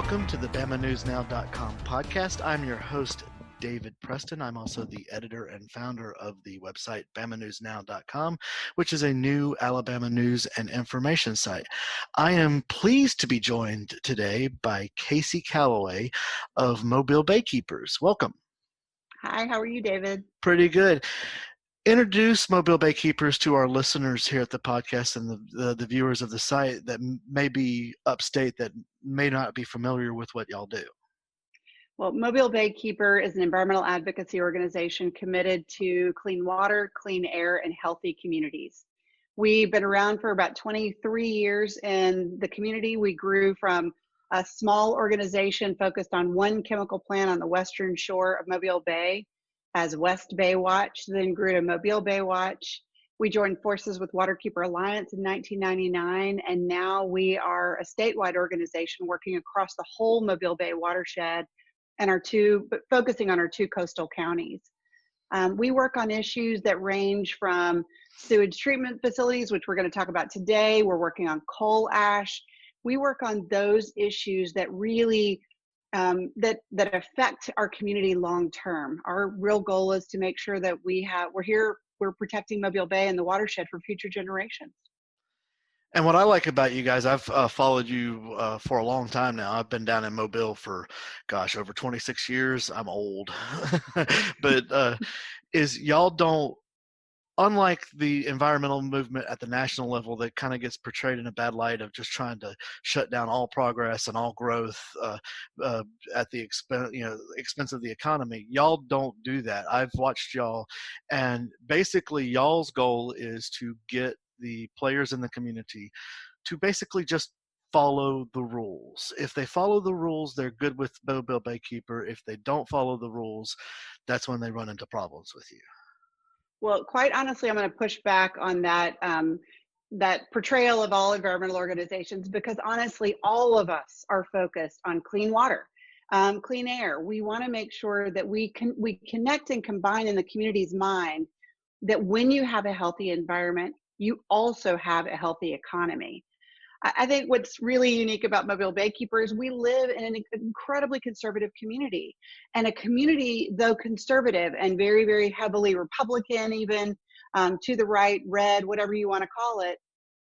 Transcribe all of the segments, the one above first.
Welcome to the BamaNewsNow.com podcast. I'm your host, David Preston. I'm also the editor and founder of the website BamaNewsNow.com, which is a new Alabama news and information site. I am pleased to be joined today by Casey Calloway of Mobile Baykeepers. Welcome. Hi, how are you, David? Pretty good. Introduce Mobile Baykeepers to our listeners here at the podcast and the viewers of the site that may be upstate that may not be familiar with what y'all do. Well, Mobile Baykeeper is an environmental advocacy organization committed to clean water, clean air, and healthy communities. We've been around for about 23 years in the community. We grew from a small organization focused on one chemical plant on the western shore of Mobile Bay as West Bay Watch, then grew to Mobile Bay Watch. We joined forces with Waterkeeper Alliance in 1999, and now we are a statewide organization working across the whole Mobile Bay watershed and focusing on our two coastal counties. We work on issues that range from sewage treatment facilities, which we're going to talk about today. We're working on coal ash. We work on those issues that really that affect our community long term. Our real goal is to make sure that we're protecting Mobile Bay and the watershed for future generations. And what I like about you guys, I've followed you for a long time now. I've been down in Mobile for, over 26 years. I'm old. But is y'all don't, unlike the environmental movement at the national level that kind of gets portrayed in a bad light of just trying to shut down all progress and all growth at the expense of the economy, y'all don't do that. I've watched y'all, and basically y'all's goal is to get the players in the community to basically just follow the rules. If they follow the rules, they're good with Mobile Baykeeper. If they don't follow the rules, that's when they run into problems with you. Well, quite honestly, I'm going to push back on that that portrayal of all environmental organizations, because honestly, all of us are focused on clean water, clean air. We want to make sure that we connect and combine in the community's mind that when you have a healthy environment, you also have a healthy economy. I think what's really unique about Mobile Baykeeper is we live in an incredibly conservative community, and a community, though conservative and very, very heavily Republican, even to the right, red, whatever you want to call it,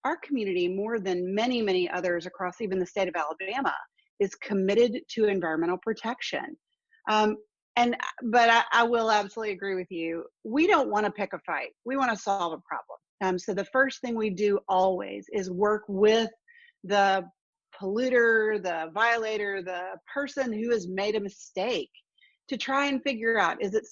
our community, more than many, many others across even the state of Alabama, is committed to environmental protection. But I will absolutely agree with you. We don't want to pick a fight. We want to solve a problem. So the first thing we do always is work with the polluter, the violator, the person who has made a mistake to try and figure out, is it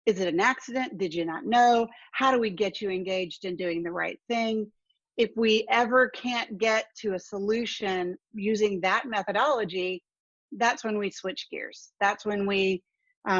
an accident? Did you not know? How do we get you engaged in doing the right thing? If we ever can't get to a solution using that methodology, that's when we switch gears. That's when we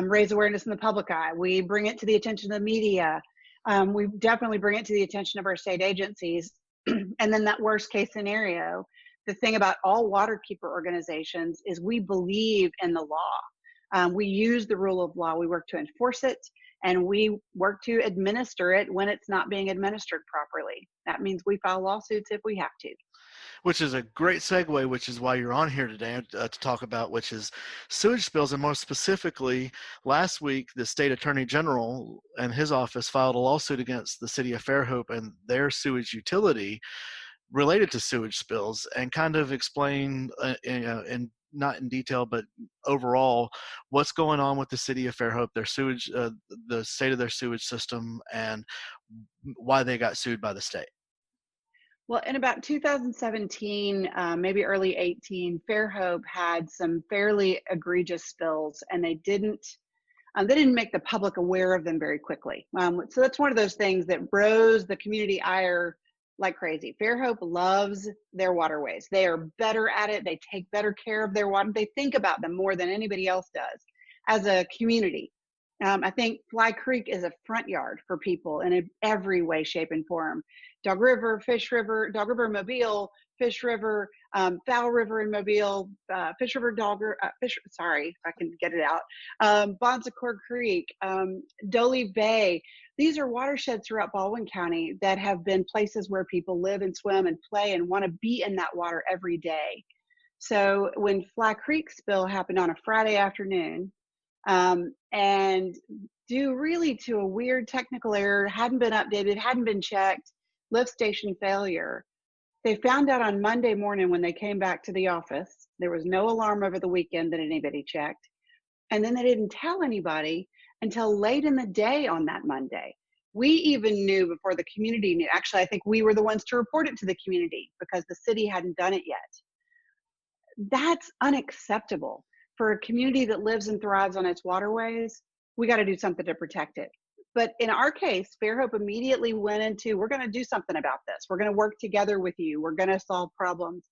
raise awareness in the public eye. We bring it to the attention of the media. We definitely bring it to the attention of our state agencies. And then that worst case scenario, the thing about all waterkeeper organizations is we believe in the law. We use the rule of law. We work to enforce it, and we work to administer it when it's not being administered properly. That means we file lawsuits if we have to. Which is a great segue, which is why you're on here today to talk about, which is sewage spills. And more specifically, last week, the state attorney general and his office filed a lawsuit against the city of Fairhope and their sewage utility related to sewage spills, and kind of explain, in not in detail, but overall, what's going on with the city of Fairhope, their sewage, the state of their sewage system, and why they got sued by the state. Well, in about 2017, maybe early 18, Fairhope had some fairly egregious spills, and they didn't make the public aware of them very quickly. So that's one of those things that rose the community ire like crazy. Fairhope loves their waterways. They are better at it. They take better care of their water. They think about them more than anybody else does as a community. I think Fly Creek is a front yard for people in every way, shape, and form. Dog River, Mobile, Fish River, Fowl River in Mobile, Fish River, sorry, if I can get it out, Bon Secour Creek, Doley Bay. These are watersheds throughout Baldwin County that have been places where people live and swim and play and want to be in that water every day. So when Flat Creek spill happened on a Friday afternoon, and due really to a weird technical error, hadn't been updated, hadn't been checked, lift station failure. They found out on Monday morning when they came back to the office. There was no alarm over the weekend that anybody checked. And then they didn't tell anybody until late in the day on that Monday. We even knew before the community knew. Actually, I think we were the ones to report it to the community because the city hadn't done it yet. That's unacceptable for a community that lives and thrives on its waterways. We got to do something to protect it. But in our case, Fairhope immediately went into, we're going to do something about this. We're going to work together with you. We're going to solve problems.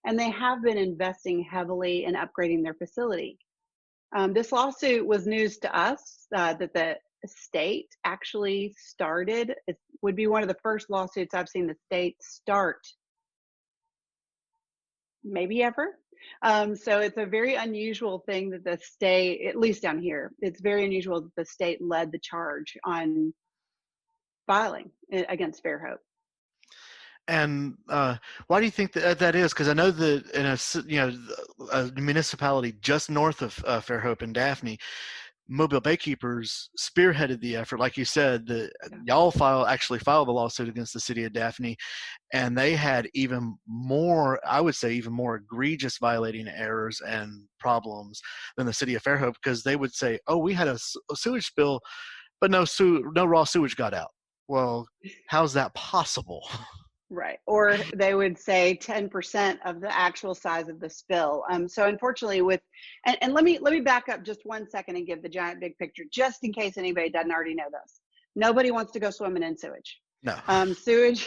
And they have been investing heavily in upgrading their facility. This lawsuit was news to us that the state actually started. It would be one of the first lawsuits I've seen the state start, maybe ever. So it's a very unusual thing that the state, at least down here, it's very unusual that the state led the charge on filing against Fairhope. And why do you think that is? Because I know that in a municipality just north of Fairhope and Daphne, Mobile Baykeepers spearheaded the effort. Like you said, y'all actually filed the lawsuit against the city of Daphne, and they had even more, I would say, even more egregious violating errors and problems than the city of Fairhope, because they would say, "Oh, we had a sewage spill, but no raw sewage got out." Well, how's that possible? Right. Or they would say 10% of the actual size of the spill. So unfortunately and let me back up just 1 second and give the giant big picture, just in case anybody doesn't already know this. Nobody wants to go swimming in sewage. No. Sewage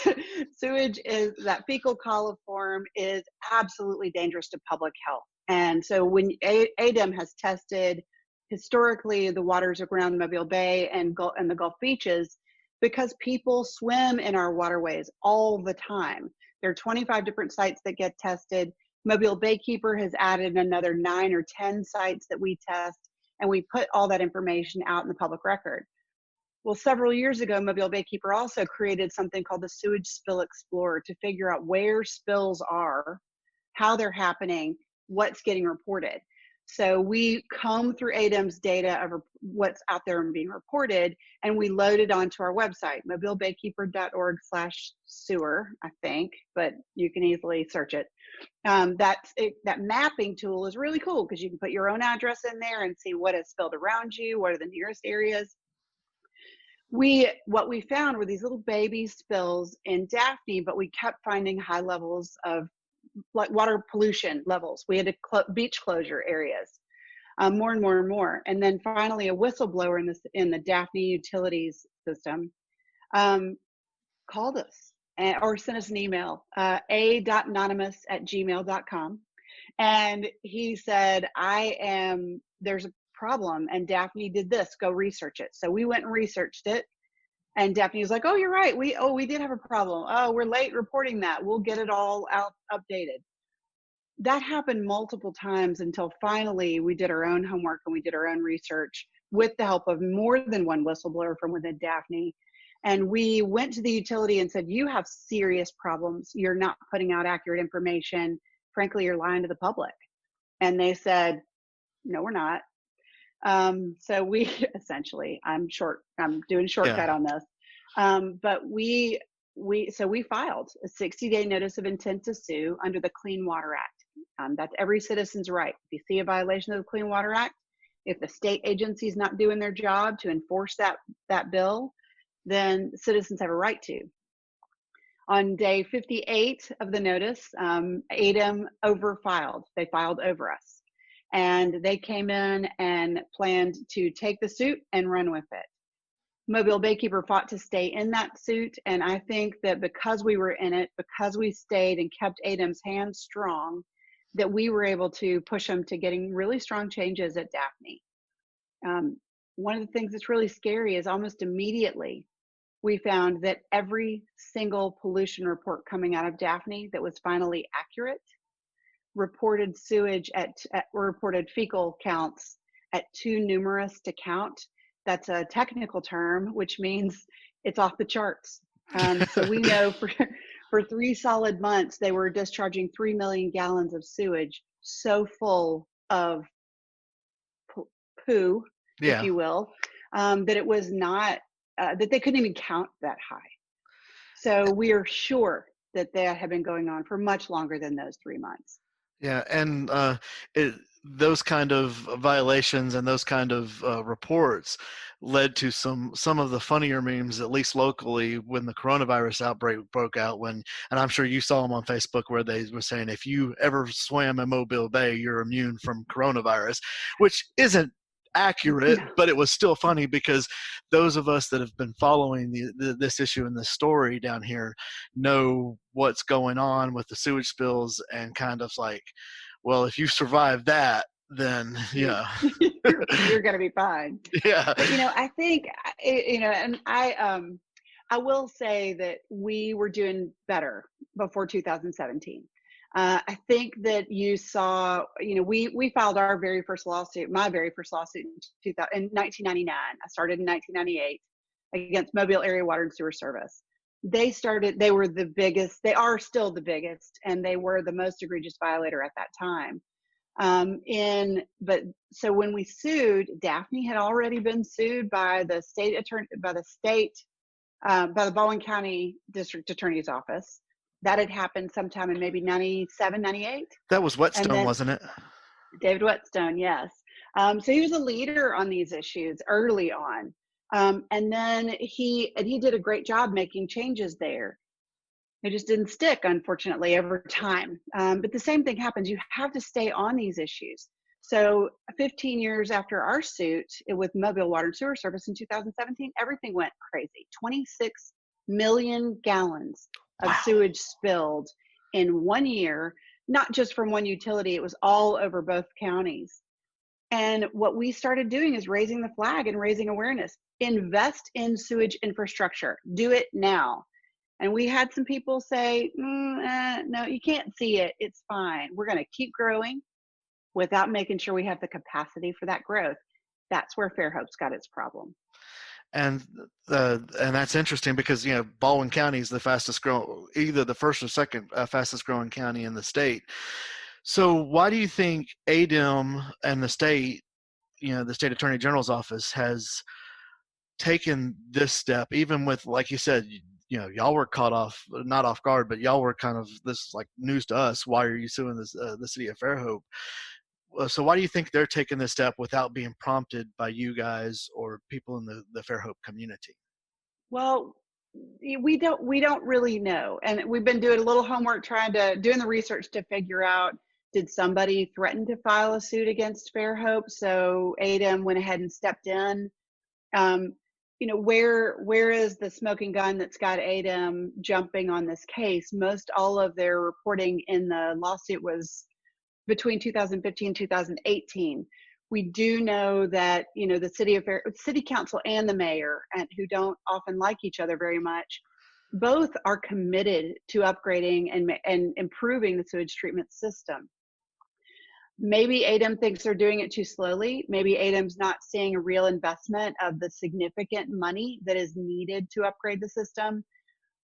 is, that fecal coliform is absolutely dangerous to public health. And so when ADEM has tested historically the waters around Mobile Bay and the Gulf beaches, because people swim in our waterways all the time. There are 25 different sites that get tested. Mobile Baykeeper has added another 9 or 10 sites that we test, and we put all that information out in the public record. Well, several years ago, Mobile Baykeeper also created something called the Sewage Spill Explorer to figure out where spills are, how they're happening, what's getting reported. So we comb through ADEM's data of what's out there and being reported, and we load it onto our website, mobilebaykeeper.org/sewer, I think, but you can easily search it. That mapping tool is really cool because you can put your own address in there and see what is spilled around you, what are the nearest areas. What we found were these little baby spills in Daphne, but we kept finding high levels of like water pollution levels. We had to beach closure areas, more and more and more. And then finally a whistleblower in the Daphne utilities system called us or sent us an email, a.anonymous@gmail.com. And he said, there's a problem and Daphne did this, go research it. So we went and researched it. And Daphne was like, "Oh, you're right. We did have a problem. Oh, we're late reporting that. We'll get it all out updated." That happened multiple times until finally we did our own homework and we did our own research with the help of more than one whistleblower from within Daphne. And we went to the utility and said, "You have serious problems. You're not putting out accurate information. Frankly, you're lying to the public." And they said, "No, we're not." So we essentially, I'm doing shortcut on this. But we filed a 60-day notice of intent to sue under the Clean Water Act. That's every citizen's right. If you see a violation of the Clean Water Act, if the state agency is not doing their job to enforce that bill, then citizens have a right to. On day 58 of the notice, ADEM overfiled. They filed over us. And they came in and planned to take the suit and run with it. Mobile Baykeeper fought to stay in that suit, and I think that because we were in it, because we stayed and kept ADEM's hands strong, that we were able to push them to getting really strong changes at Daphne. One of the things that's really scary is almost immediately we found that every single pollution report coming out of Daphne that was finally accurate reported sewage reported fecal counts at too numerous to count. That's a technical term, which means it's off the charts. So we know for 3 solid months, they were discharging 3 million gallons of sewage so full of poo, if Yeah. you will, that it was not, that they couldn't even count that high. So we are sure that that had been going on for much longer than those 3 months. Yeah, and it, those kind of violations and those kind of reports led to some of the funnier memes, at least locally, when the coronavirus outbreak broke out. And I'm sure you saw them on Facebook, where they were saying if you ever swam in Mobile Bay, you're immune from coronavirus, which isn't accurate, No. but it was still funny because those of us that have been following this issue and this story down here know what's going on with the sewage spills, and kind of like, well, if you survive that, then You're yeah. you're going to be fine. Yeah. But I think and I will say that we were doing better before 2017. I think that you saw, we filed our very first lawsuit, my very first lawsuit in 1999. I started in 1998 against Mobile Area Water and Sewer Service. They were the biggest, they are still the biggest, and they were the most egregious violator at that time. But so when we sued, Daphne had already been sued by the state attorney, by the Baldwin County District Attorney's Office. That had happened sometime in maybe 97, 98. That was And Whetstone, then wasn't it? David Whetstone, yes. So he was a leader on these issues early on. And then he did a great job making changes there. It just didn't stick, unfortunately, over time. But the same thing happens. You have to stay on these issues. So 15 years after our suit with Mobile Water and Sewer Service in 2017, everything went crazy. 26 million gallons of Wow. sewage spilled in 1 year, not just from one utility, it was all over both counties. And what we started doing is raising the flag and raising awareness. Invest in sewage infrastructure. Do it now. And we had some people say, no, you can't see it. It's fine. We're going to keep growing without making sure we have the capacity for that growth. That's where Fairhope's got its problem. And that's interesting because Baldwin County is the fastest growing, either the first or second fastest growing county in the state. So why do you think ADEM and the state, the state attorney general's office, has taken this step, even with, like you said, y'all were caught not off guard, but y'all were kind of, this like news to us. Why are you suing the city of Fairhope? So why do you think they're taking this step without being prompted by you guys or people in the Fairhope community? Well, we don't really know, and we've been doing a little homework, doing the research to figure out, did somebody threaten to file a suit against Fairhope? So ADEM went ahead and stepped in. Um, where is the smoking gun that's got ADEM jumping on this case? Most all of their reporting in the lawsuit was between 2015 2018. We do know that the city council and the mayor, and who don't often like each other very much, both are committed to upgrading and improving the sewage treatment system. Maybe ADEM thinks they're doing it too slowly. Maybe ADEM's not seeing a real investment of the significant money that is needed to upgrade the system.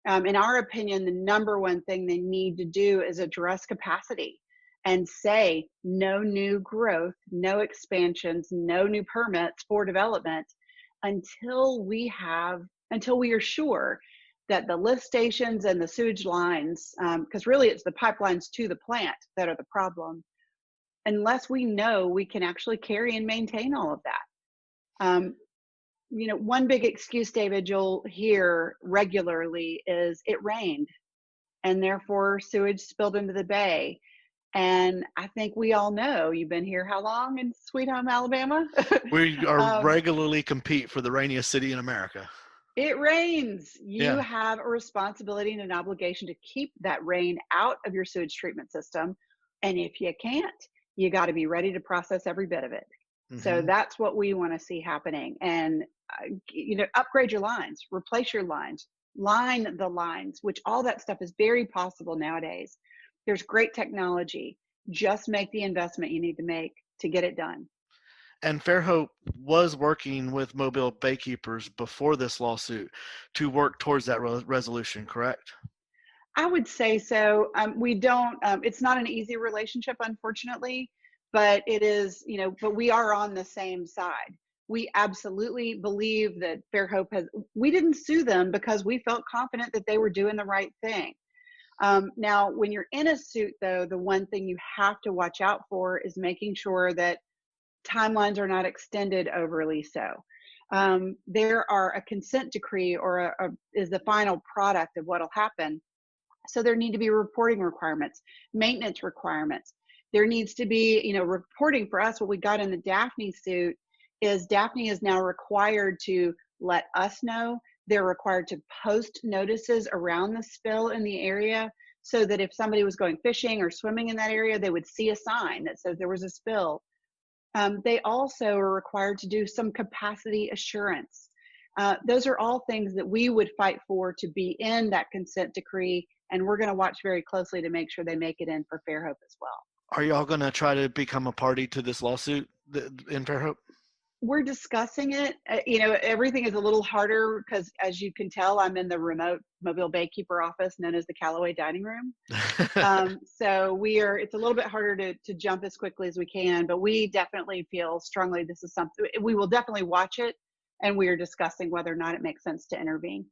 In our opinion, the number one thing they need to do is address capacity and say no new growth, no expansions, no new permits for development until we are sure that the lift stations and the sewage lines, because really it's the pipelines to the plant that are the problem, unless we know we can actually carry and maintain all of that. One big excuse, David, you'll hear regularly is it rained and therefore sewage spilled into the bay. And I think we all know, you've been here how long in Sweet Home, Alabama? We are um, regularly compete for the rainiest city in America. it rains. You Yeah. have a responsibility and an obligation to keep that rain out of your sewage treatment system. And if you can't, you got to be ready to process every bit of it. So Hmm. that's what we want to see happening. And, upgrade your lines, replace your lines, line the lines, which all that stuff is very possible nowadays. There's great technology. Just make the investment you need to make to get it done. And Fairhope was working with Mobile Baykeepers before this lawsuit to work towards that resolution, correct? I would say so. We don't, it's not an easy relationship, unfortunately, but it is, but we are on the same side. We absolutely believe that Fairhope we didn't sue them because we felt confident that they were doing the right thing. Now, when you're in a suit, though, the one thing you have to watch out for is making sure that timelines are not extended overly so. There are a consent decree or is the final product of what'll happen. So there need to be reporting requirements, maintenance requirements. There needs to be, reporting for us. What we got in the Daphne suit is Daphne is now required to let us know. They're required to post notices around the spill in the area so that if somebody was going fishing or swimming in that area, they would see a sign that says there was a spill. They also are required to do some capacity assurance. Those are all things that we would fight for to be in that consent decree, and we're going to watch very closely to make sure they make it in for Fairhope as well. Are y'all going to try to become a party to this lawsuit in Fairhope? We're discussing it. Everything is a little harder because, as you can tell, I'm in the remote Mobile Baykeeper office known as the Callaway Dining Room. So it's a little bit harder to jump as quickly as we can, but we definitely feel strongly this is something, we will definitely watch it, and we are discussing whether or not it makes sense to intervene.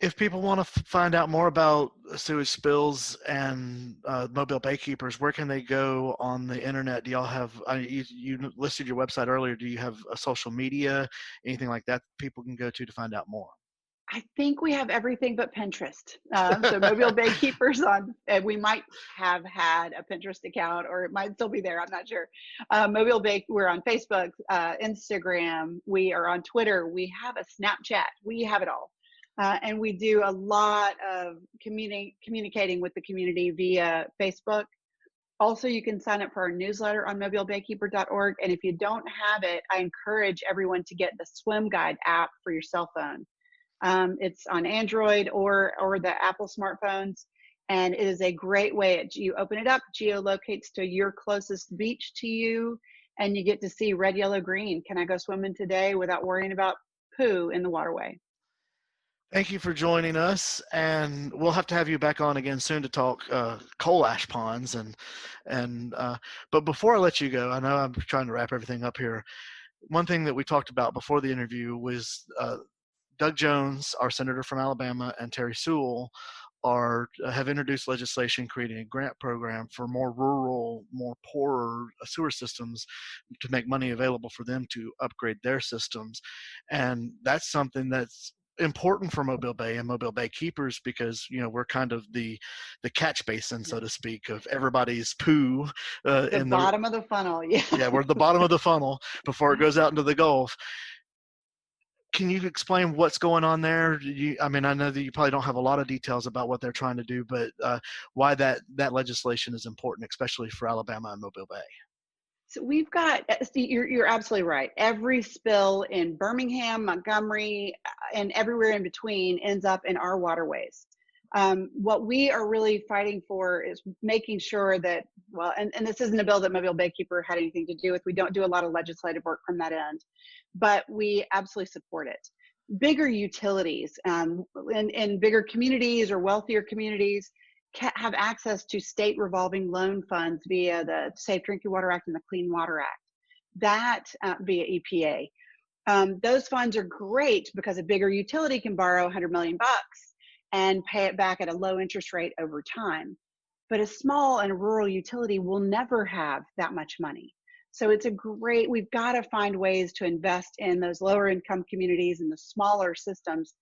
If people want to find out more about sewage spills and Mobile Baykeepers, where can they go on the internet? Do y'all have, you listed your website earlier, do you have a social media, anything like that people can go to find out more? I think we have everything but Pinterest. So Mobile Baykeepers we might have had a Pinterest account, or it might still be there. I'm not sure. Mobile Bay, we're on Facebook, Instagram. We are on Twitter. We have a Snapchat. We have it all. And we do a lot of communicating with the community via Facebook. Also, you can sign up for our newsletter on mobilebaykeeper.org. And if you don't have it, I encourage everyone to get the Swim Guide app for your cell phone. It's on Android or the Apple smartphones, and it is a great way. You open it up, geolocates to your closest beach to you, and you get to see red, yellow, green. Can I go swimming today without worrying about poo in the waterway? Thank you for joining us, and we'll have to have you back on again soon to talk coal ash ponds. But before I let you go, I know I'm trying to wrap everything up here. One thing that we talked about before the interview was Doug Jones, our senator from Alabama, and Terry Sewell have introduced legislation creating a grant program for more rural, more poorer sewer systems to make money available for them to upgrade their systems. And that's something that's important for Mobile Bay and Mobile Baykeepers because we're kind of the catch basin, so to speak, of everybody's poo the bottom of the funnel. Yeah, we're at the bottom of the funnel before it goes out into the Gulf. Can you explain what's going on there? I know that you probably don't have a lot of details about what they're trying to do, but why that legislation is important, especially for Alabama and Mobile Bay. So we've got, you're absolutely right. Every spill in Birmingham, Montgomery, and everywhere in between ends up in our waterways. What we are really fighting for is making sure that, and this isn't a bill that Mobile Baykeeper had anything to do with. We don't do a lot of legislative work from that end, but we absolutely support it. Bigger utilities in bigger communities or wealthier communities have access to state revolving loan funds via the Safe Drinking Water Act and the Clean Water Act, that via EPA. Those funds are great because a bigger utility can borrow $100 million and pay it back at a low interest rate over time. But a small and rural utility will never have that much money. So we've got to find ways to invest in those lower income communities and the smaller systems,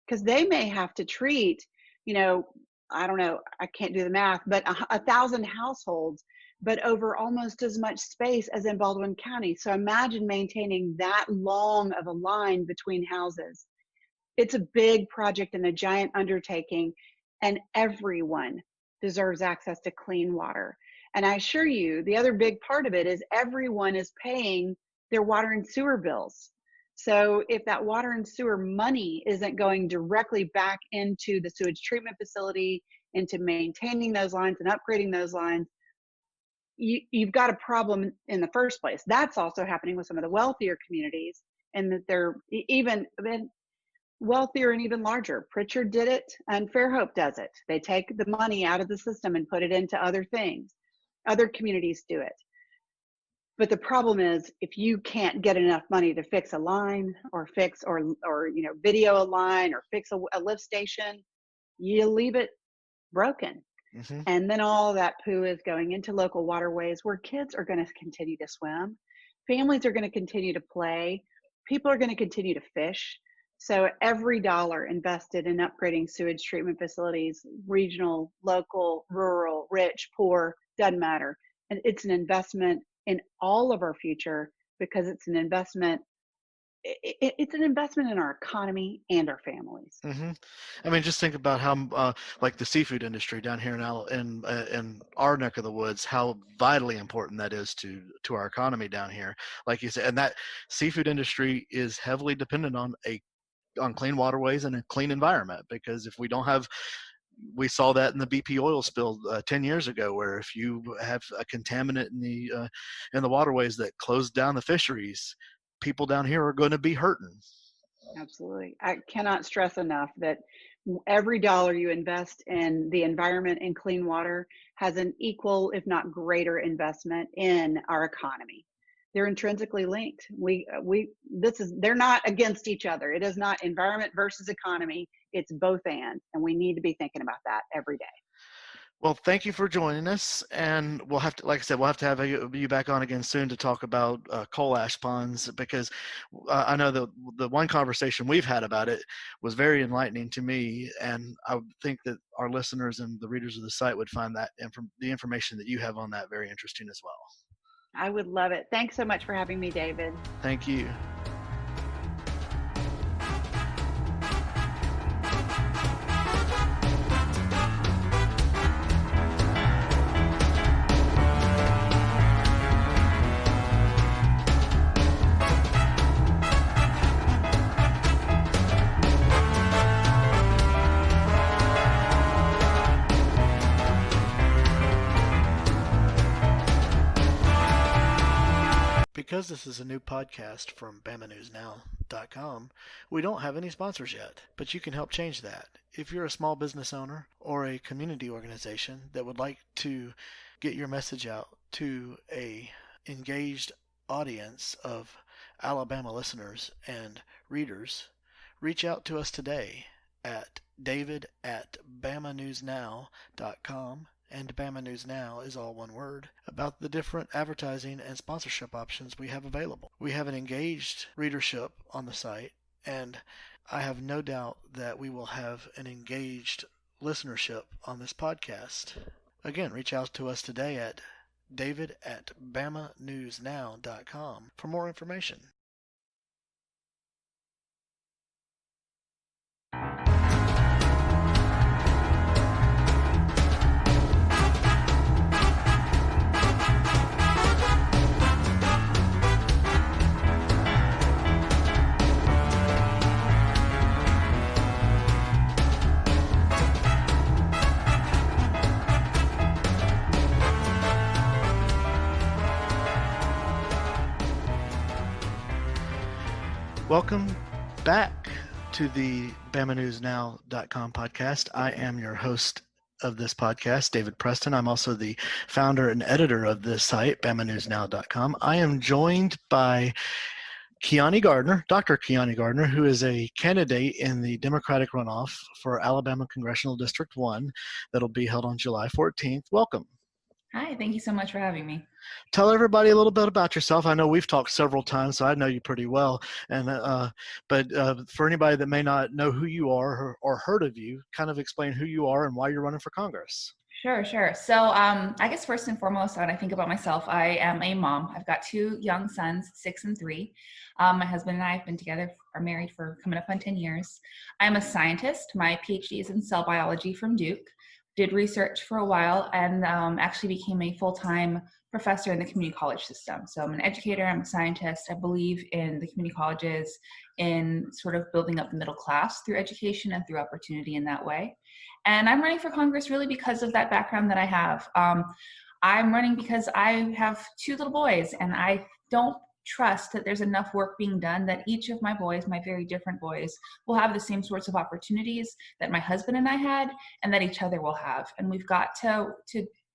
because they may have to treat, I don't know, I can't do the math, but 1,000 households, but over almost as much space as in Baldwin County. So imagine maintaining that long of a line between houses. It's a big project and a giant undertaking, and everyone deserves access to clean water. And I assure you, the other big part of it is everyone is paying their water and sewer bills. So if that water and sewer money isn't going directly back into the sewage treatment facility, into maintaining those lines and upgrading those lines, you've got a problem in the first place. That's also happening with some of the wealthier communities, and that they're even wealthier and even larger. Pritchard did it and Fairhope does it. They take the money out of the system and put it into other things. Other communities do it. But the problem is if you can't get enough money to fix a line or video a line or fix a lift station, you leave it broken. Mm-hmm. And then all that poo is going into local waterways where kids are going to continue to swim, families are going to continue to play, people are going to continue to fish. So every dollar invested in upgrading sewage treatment facilities, regional, local, rural, rich, poor, doesn't matter. And it's an investment in all of our future because it's an investment. It's an investment in our economy and our families. Mm-hmm. I mean, just think about how, like the seafood industry down here in our neck of the woods, how vitally important that is to our economy down here. Like you said, and that seafood industry is heavily dependent on clean waterways and a clean environment. Because if we don't have, we saw that in the BP oil spill 10 years ago, where if you have a contaminant in the waterways that closed down the fisheries, people down here are going to be hurting. Absolutely. I cannot stress enough that every dollar you invest in the environment and clean water has an equal, if not greater, investment in our economy. They're intrinsically linked. They're not against each other. It is not environment versus economy. It's both and we need to be thinking about that every day. Well, thank you for joining us, and we'll have to, like I said, we'll have to have you back on again soon to talk about coal ash ponds, because I know the one conversation we've had about it was very enlightening to me, and I would think that our listeners and the readers of the site would find that the information that you have on that very interesting as well. I would love it. Thanks so much for having me, David. Thank you. Because this is a new podcast from BamaNewsNow.com, we don't have any sponsors yet, but you can help change that. If you're a small business owner or a community organization that would like to get your message out to a engaged audience of Alabama listeners and readers, reach out to us today at david@bamanewsnow.com. And Bama News Now is all one word, about the different advertising and sponsorship options we have available. We have an engaged readership on the site, and I have no doubt that we will have an engaged listenership on this podcast. Again, reach out to us today at david@bamanewsnow.com for more information. Welcome back to the BamaNewsNow.com podcast. I am your host of this podcast, David Preston. I'm also the founder and editor of this site, BamaNewsNow.com. I am joined by Kiani Gardner, Dr. Kiani Gardner, who is a candidate in the Democratic runoff for Alabama Congressional District 1 that'll be held on July 14th. Welcome. Hi, thank you so much for having me. Tell everybody a little bit about yourself. I know we've talked several times, so I know you pretty well. But for anybody that may not know who you are or heard of you, kind of explain who you are and why you're running for Congress. Sure. So I guess first and foremost, when I think about myself, I am a mom. I've got two young sons, 6 and 3. My husband and I have been together, are married for coming up on 10 years. I'm a scientist. My PhD is in cell biology from Duke. Did research for a while and actually became a full-time professor in the community college system. So I'm an educator, I'm a scientist. I believe in the community colleges, in sort of building up the middle class through education and through opportunity in that way. And I'm running for Congress really because of that background that I have. I'm running because I have 2 little boys and I don't trust that there's enough work being done that each of my boys, my very different boys, will have the same sorts of opportunities that my husband and I had and that each other will have. And we've got to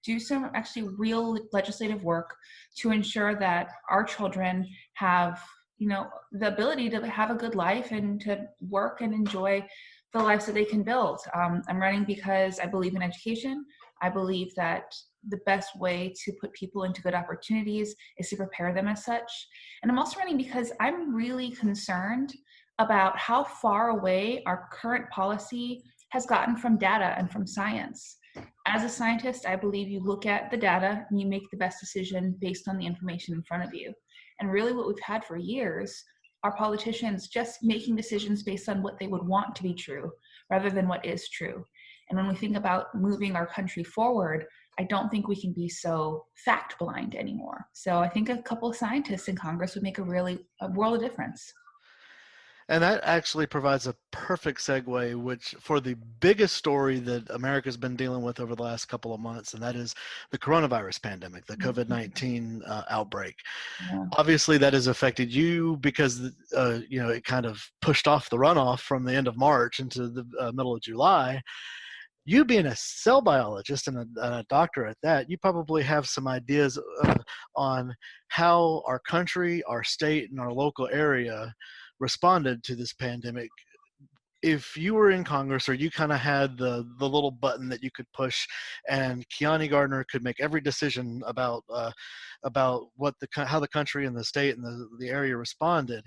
do some actually real legislative work to ensure that our children have, you know, the ability to have a good life and to work and enjoy the lives that they can build. I'm running because I believe in education. I believe that the best way to put people into good opportunities is to prepare them as such. And I'm also running because I'm really concerned about how far away our current policy has gotten from data and from science. As a scientist, I believe you look at the data and you make the best decision based on the information in front of you. And really what we've had for years are politicians just making decisions based on what they would want to be true rather than what is true. And when we think about moving our country forward, I don't think we can be so fact blind anymore. So I think a couple of scientists in Congress would make a world of difference. And that actually provides a perfect segue, which for the biggest story that America's been dealing with over the last couple of months, and that is the coronavirus pandemic, the COVID-19 outbreak. Yeah. Obviously, that has affected you because you know, it kind of pushed off the runoff from the end of March into the middle of July. You being a cell biologist and a doctor at that, you probably have some ideas on how our country, our state, and our local area responded to this pandemic. If you were in Congress, or you kind of had the little button that you could push, and Kiani Gardner could make every decision about what how the country and the state and the area responded,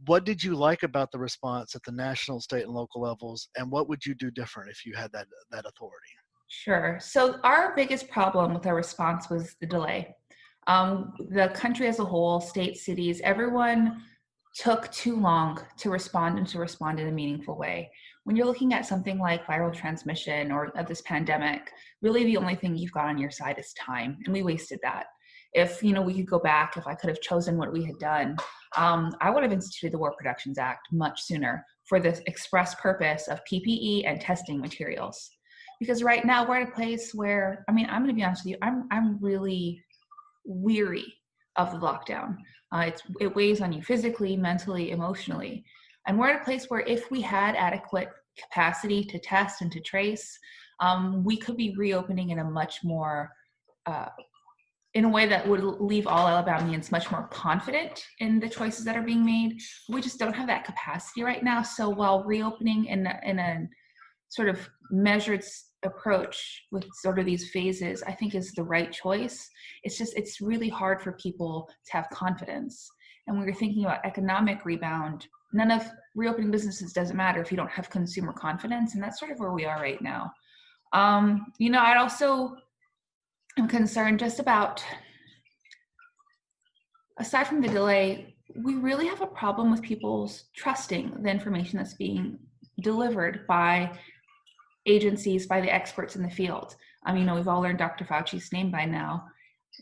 what did you like about the response at the national, state, and local levels, and what would you do different if you had that authority? Sure. So our biggest problem with our response was the delay. The country as a whole, states, cities, everyone took too long to respond and to respond in a meaningful way. When you're looking at something like viral transmission or of this pandemic, really the only thing you've got on your side is time, and we wasted that. If we could go back, if I could have chosen what we had done, I would have instituted the War Productions Act much sooner for the express purpose of PPE and testing materials. Because right now we're at a place where, I'm going to be honest with you, I'm really weary of the lockdown. It weighs on you physically, mentally, emotionally. And we're at a place where if we had adequate capacity to test and to trace, we could be reopening in a much more, in a way that would leave all Alabamians much more confident in the choices that are being made. We just don't have that capacity right now. So while reopening in a sort of measured approach with sort of these phases, I think is the right choice. It's really hard for people to have confidence. And when you're thinking about economic rebound, none of reopening businesses doesn't matter if you don't have consumer confidence. And that's sort of where we are right now. I'd also am concerned just about, aside from the delay, we really have a problem with people trusting the information that's being delivered by agencies, by the experts in the field. We've all learned Dr. Fauci's name by now,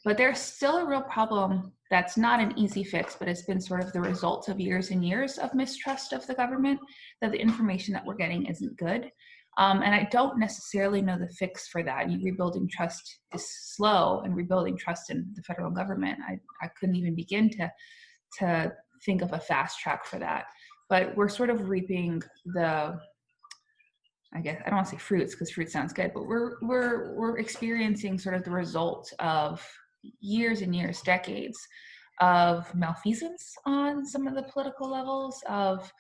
but there's still a real problem that's not an easy fix, but it's been sort of the result of years and years of mistrust of the government, that the information that we're getting isn't good. And I don't necessarily know the fix for that. Rebuilding trust is slow, and rebuilding trust in the federal government, I couldn't even begin to think of a fast track for that. But we're sort of reaping I guess I don't want to say fruits because fruit sounds good, but we're experiencing sort of the result of years and years, decades of malfeasance on some of the political levels, of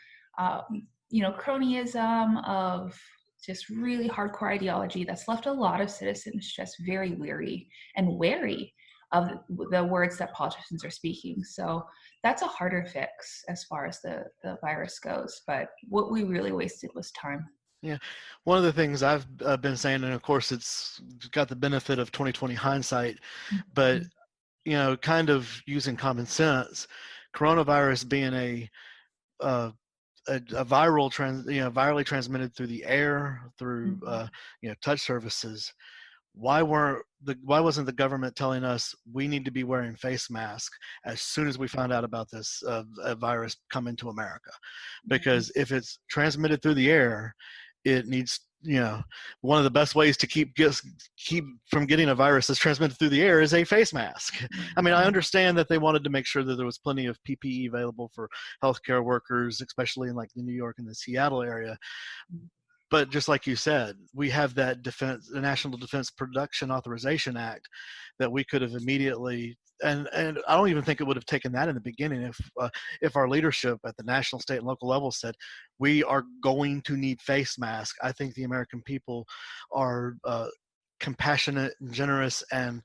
cronyism, of just really hardcore ideology that's left a lot of citizens just very weary and wary of the words that politicians are speaking. So that's a harder fix as far as the virus goes. But what we really wasted was time. Yeah, one of the things I've been saying, and of course it's got the benefit of 2020 hindsight, but kind of using common sense, coronavirus being a virally transmitted through the air, through touch surfaces. Why wasn't the government telling us we need to be wearing face masks as soon as we found out about this virus coming to America? Because if it's transmitted through the air, it needs one of the best ways to keep from getting a virus that's transmitted through the air is a face mask. I mean, I understand that they wanted to make sure that there was plenty of PPE available for healthcare workers, especially in like the New York and the Seattle area. But just like you said, we have that the National Defense Production Authorization Act that we could have immediately, and I don't even think it would have taken that in the beginning if our leadership at the national, state, and local level said, we are going to need face masks. I think the American people are compassionate and generous and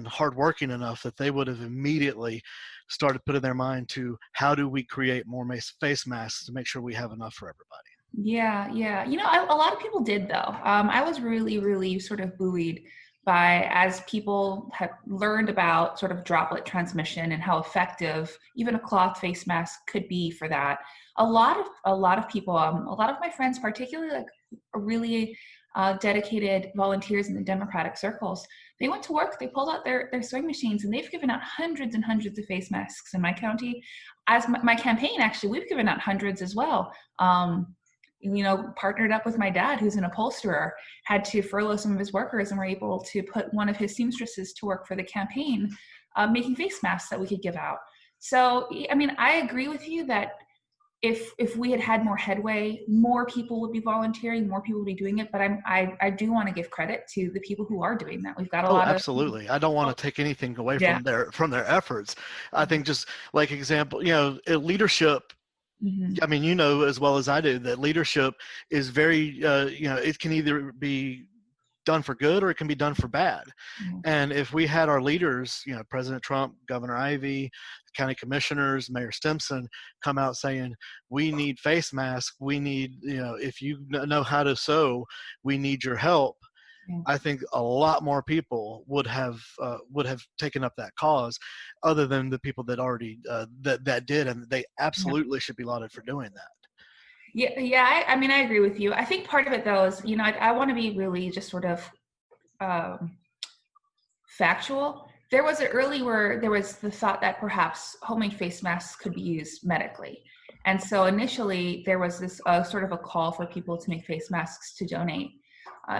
hardworking enough that they would have immediately started putting their mind to how do we create more face masks to make sure we have enough for everybody. Yeah. A lot of people did though. I was really, really sort of buoyed by, as people have learned about sort of droplet transmission and how effective even a cloth face mask could be for that. A lot of people, a lot of my friends, particularly like really dedicated volunteers in the Democratic circles, they went to work, they pulled out their sewing machines, and they've given out hundreds and hundreds of face masks in my county. As my campaign, actually, we've given out hundreds as well. Partnered up with my dad, who's an upholsterer, had to furlough some of his workers, and were able to put one of his seamstresses to work for the campaign, making face masks that we could give out. So, I mean, I agree with you that if we had more headway, more people would be volunteering, more people would be doing it. But I do want to give credit to the people who are doing that. We've got a lot of. Absolutely. I don't want to take anything away from their efforts. I think just like example, leadership. Mm-hmm. I mean, as well as I do that leadership is very, it can either be done for good or it can be done for bad. Mm-hmm. And if we had our leaders, President Trump, Governor Ivey, county commissioners, Mayor Stimson, come out saying, we need face masks, we need, if you know how to sew, we need your help. I think a lot more people would have taken up that cause, other than the people that already that did, and they absolutely should be lauded for doing that. Yeah. I mean, I agree with you. I think part of it though is, I want to be really just sort of factual. There was there was the thought that perhaps homemade face masks could be used medically. And so initially there was this sort of a call for people to make face masks to donate.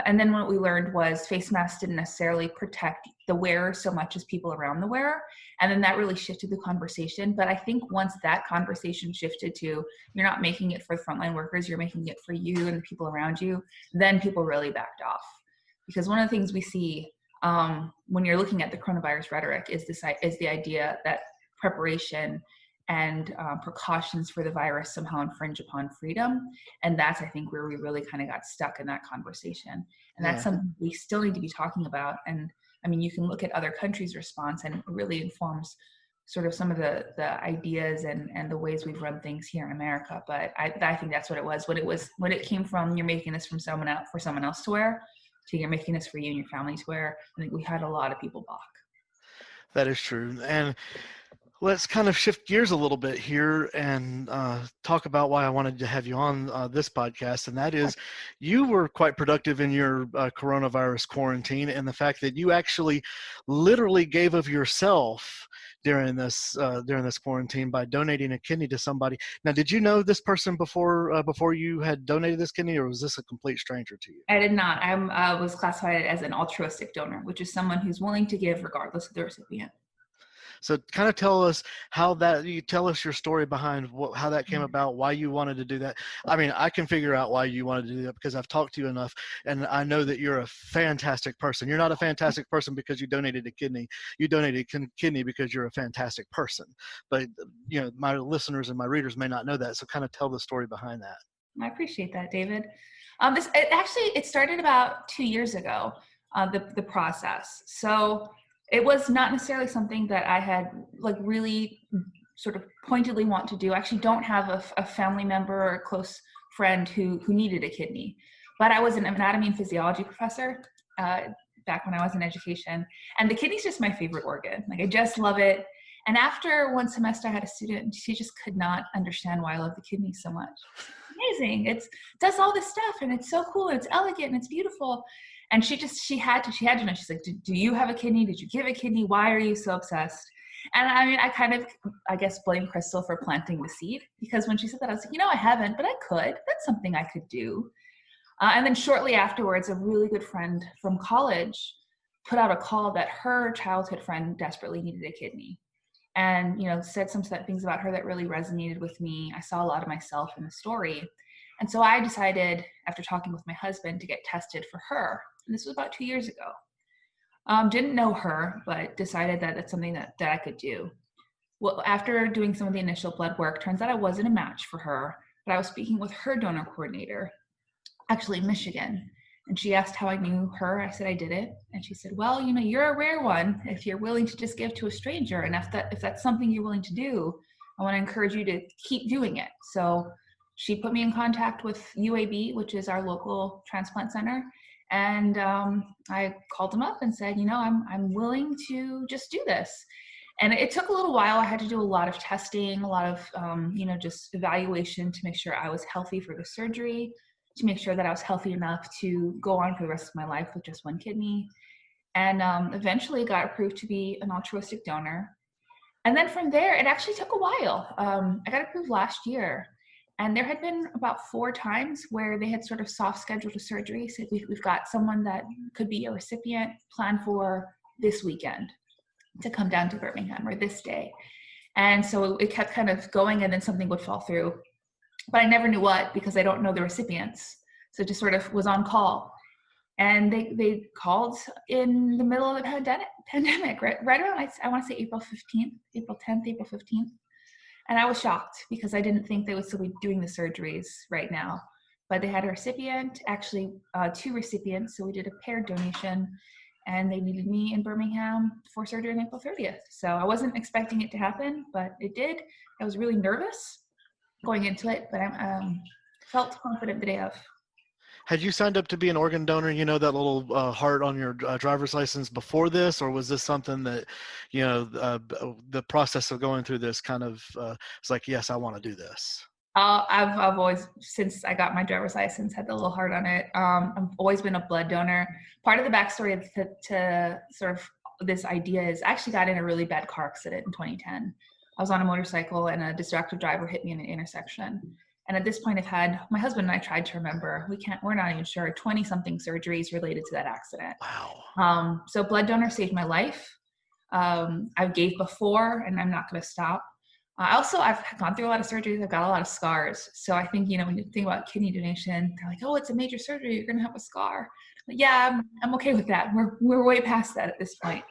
And then what we learned was face masks didn't necessarily protect the wearer so much as people around the wearer. And then that really shifted the conversation. But I think once that conversation shifted to, you're not making it for the frontline workers, you're making it for you and the people around you, then people really backed off. Because one of the things we see when you're looking at the coronavirus rhetoric is the idea that preparation and precautions for the virus somehow infringe upon freedom. And that's, I think, where we really kind of got stuck in that conversation. And that's something we still need to be talking about. And I mean, you can look at other countries' response, and it really informs sort of some of the ideas and the ways we've run things here in America. But I think that's what it was. When it came from, you're making this for someone else to wear, to you're making this for you and your family to wear, I think we had a lot of people balk. That is true. And let's kind of shift gears a little bit here and talk about why I wanted to have you on this podcast. And that is, you were quite productive in your coronavirus quarantine, and the fact that you actually literally gave of yourself during this quarantine by donating a kidney to somebody. Now, did you know this person before you had donated this kidney, or was this a complete stranger to you? I did not. I was classified as an altruistic donor, which is someone who's willing to give regardless of the recipient. So kind of tell us your story behind how that came about, why you wanted to do that. I mean, I can figure out why you wanted to do that because I've talked to you enough, and I know that you're a fantastic person. You're not a fantastic person because you donated a kidney. You donated a kidney because you're a fantastic person. But, my listeners and my readers may not know that. So kind of tell the story behind that. I appreciate that, David. It started about 2 years ago, the process. So it was not necessarily something that I had really sort of pointedly want to do. I actually don't have a family member or a close friend who needed a kidney, but I was an anatomy and physiology professor back when I was in education, and the kidney's just my favorite organ. I just love it. And after one semester, I had a student, she just could not understand why I love the kidney so much. It's amazing. It does all this stuff, and it's so cool, and it's elegant, and it's beautiful. And she had to know. She's like, do you have a kidney? Did you give a kidney? Why are you so obsessed? And I mean, I guess blame Crystal for planting the seed, because when she said that, I was like, I haven't, but I could. That's something I could do. And then shortly afterwards, a really good friend from college put out a call that her childhood friend desperately needed a kidney, and said some things about her that really resonated with me. I saw a lot of myself in the story. And so I decided, after talking with my husband, to get tested for her. And this was about 2 years ago. Didn't know her, but decided that it's something that I could do. Well, after doing some of the initial blood work, turns out I wasn't a match for her, but I was speaking with her donor coordinator, actually in Michigan. And she asked how I knew her. I said I did it. And she said, well, you're a rare one if you're willing to just give to a stranger. And if that's something you're willing to do, I want to encourage you to keep doing it. So she put me in contact with UAB, which is our local transplant center. And I called them up and said, I'm willing to just do this. And it took a little while. I had to do a lot of testing, a lot of, just evaluation to make sure I was healthy for the surgery, to make sure that I was healthy enough to go on for the rest of my life with just one kidney. And eventually got approved to be an altruistic donor. And then from there, it actually took a while. I got approved last year. And there had been about 4 times where they had sort of soft scheduled a surgery. So we've got someone that could be a recipient planned for this weekend to come down to Birmingham, or this day. And so it kept kind of going, and then something would fall through. But I never knew what, because I don't know the recipients. So it just sort of was on call. And they called in the middle of the pandemic, right around, I want to say April 15th, April 10th, April 15th. And I was shocked, because I didn't think they would still be doing the surgeries right now. But they had a recipient, actually 2 recipients. So we did a paired donation, and they needed me in Birmingham for surgery on April 30th. So I wasn't expecting it to happen, but it did. I was really nervous going into it, but I felt confident the day of. Had you signed up to be an organ donor, that little heart on your driver's license before this, or was this something that, the process of going through this kind of was like, yes, I want to do this? I've always, since I got my driver's license, had the little heart on it. I've always been a blood donor. Part of the backstory to sort of this idea is I actually got in a really bad car accident in 2010. I was on a motorcycle, and a distracted driver hit me in an intersection. And at this point, I've had, my husband and I tried to remember, we're not even sure, 20 something surgeries related to that accident. Wow. So blood donor saved my life. I gave before, and I'm not going to stop. I've gone through a lot of surgeries. I've got a lot of scars. So I think, when you think about kidney donation, they're like, oh, it's a major surgery, you're going to have a scar. But yeah, I'm okay with that. We're way past that at this point.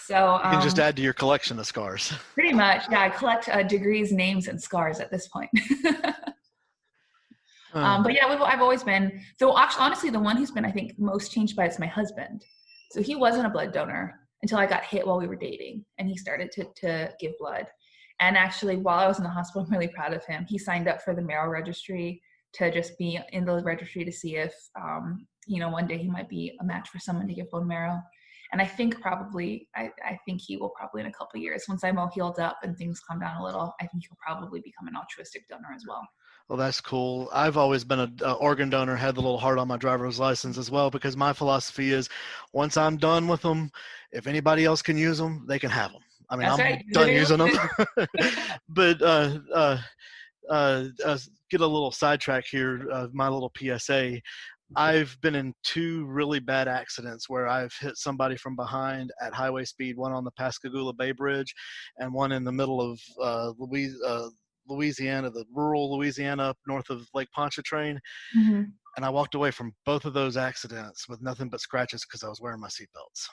So you can just add to your collection of scars. Pretty much. Yeah. I collect degrees, names, and scars at this point. But yeah, I've always been, though actually, honestly, the one who's been, I think, most changed by it is my husband. So he wasn't a blood donor until I got hit while we were dating, and he started to give blood. And actually, while I was in the hospital, I'm really proud of him. He signed up for the marrow registry to just be in the registry to see if, one day he might be a match for someone to give bone marrow. And I think I think he will probably in a couple of years, once I'm all healed up and things calm down a little, I think he'll probably become an altruistic donor as well. Well, that's cool. I've always been an organ donor, had the little heart on my driver's license as well, because my philosophy is once I'm done with them, if anybody else can use them, they can have them. I mean, That's I'm right. done using them. But get a little sidetrack here, my little PSA. I've been in 2 really bad accidents where I've hit somebody from behind at highway speed, one on the Pascagoula Bay Bridge and one in the middle of Louisiana, the rural Louisiana up north of Lake Pontchartrain. Mm-hmm. And I walked away from both of those accidents with nothing but scratches because I was wearing my seatbelts.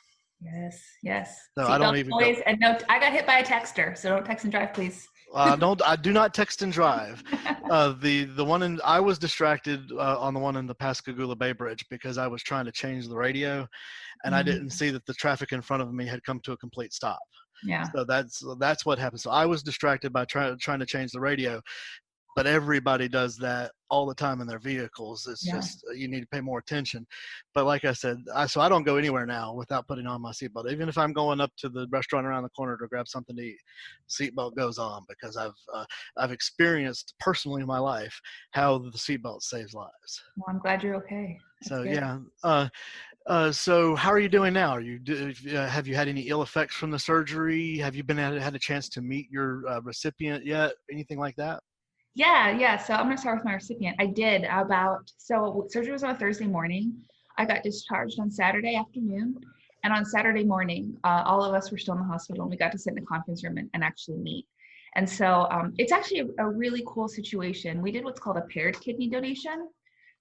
Yes. So I don't even always, and no, I got hit by a texter, so don't text and drive, please. I do not text and drive. The one I was distracted on the one in the Pascagoula Bay Bridge because I was trying to change the radio, and I didn't see that the traffic in front of me had come to a complete stop. Yeah. So that's what happened. So I was distracted by trying to change the radio, but everybody does that all the time in their vehicles. It's just you need to pay more attention. But like I said, so I don't go anywhere now without putting on my seatbelt. Even if I'm going up to the restaurant around the corner to grab something to eat, seatbelt goes on because I've experienced personally in my life how the seatbelt saves lives. Well, I'm glad you're okay. That's so good. yeah. So how are you doing now? Have you had any ill effects from the surgery? Have you had a chance to meet your recipient yet? Anything like that? Yeah. So I'm gonna start with my recipient. So surgery was on a Thursday morning. I got discharged on Saturday afternoon. And on Saturday morning, all of us were still in the hospital and we got to sit in the conference room and actually meet. And so it's actually a really cool situation. We did what's called a paired kidney donation.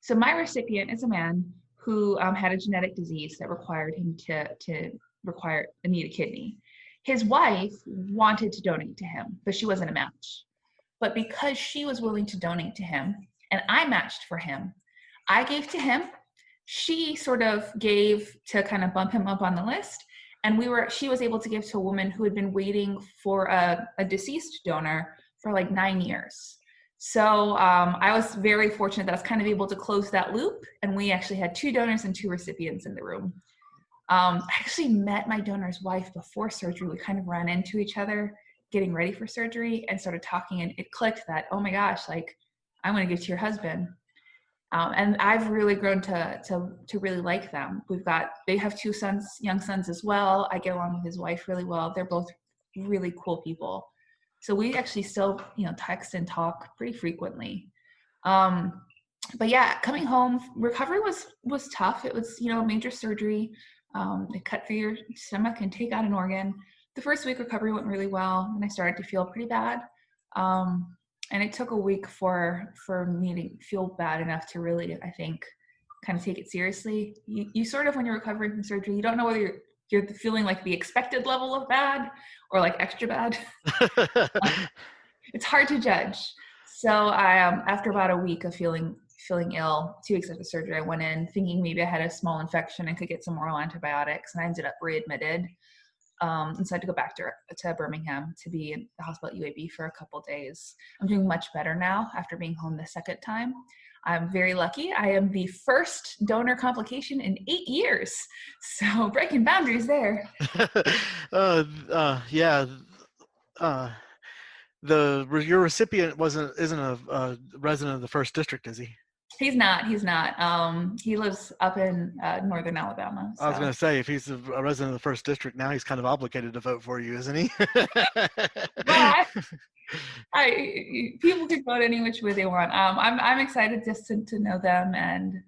So my recipient is a man who had a genetic disease that required him to need a kidney. His wife wanted to donate to him, but she wasn't a match. But because she was willing to donate to him and I matched for him, I gave to him. She sort of gave to kind of bump him up on the list. And she was able to give to a woman who had been waiting for a deceased donor for like 9 years. So I was very fortunate that I was kind of able to close that loop. And we actually had 2 donors and 2 recipients in the room. I actually met my donor's wife before surgery. We kind of ran into each other getting ready for surgery and started talking, and it clicked that, oh my gosh, like I want to give to your husband. And I've really grown to really like them. They have 2 sons, young sons as well. I get along with his wife really well. They're both really cool people. So we actually still, text and talk pretty frequently. But yeah, coming home, recovery was tough. It was, major surgery. They cut through your stomach and take out an organ. The first week recovery went really well, and I started to feel pretty bad. And it took a week for me to feel bad enough to really, I think, kind of take it seriously. You sort of, when you're recovering from surgery, you don't know whether you're feeling like the expected level of bad or like extra bad. It's hard to judge. So I, after about a week of feeling ill, 2 weeks after surgery, I went in thinking maybe I had a small infection and could get some oral antibiotics, and I ended up readmitted. And so I had to go back to Birmingham to be in the hospital at UAB for a couple days. I'm doing much better now after being home the second time. I'm very lucky. I am the first donor complication in 8 years. So breaking boundaries there. Yeah. Your recipient isn't a resident of the first district, is he? He's not. He lives up in northern Alabama. So. I was going to say, if he's a resident of the first district now, he's kind of obligated to vote for you, isn't he? Well, people can vote any which way they want. I'm excited just to know them, and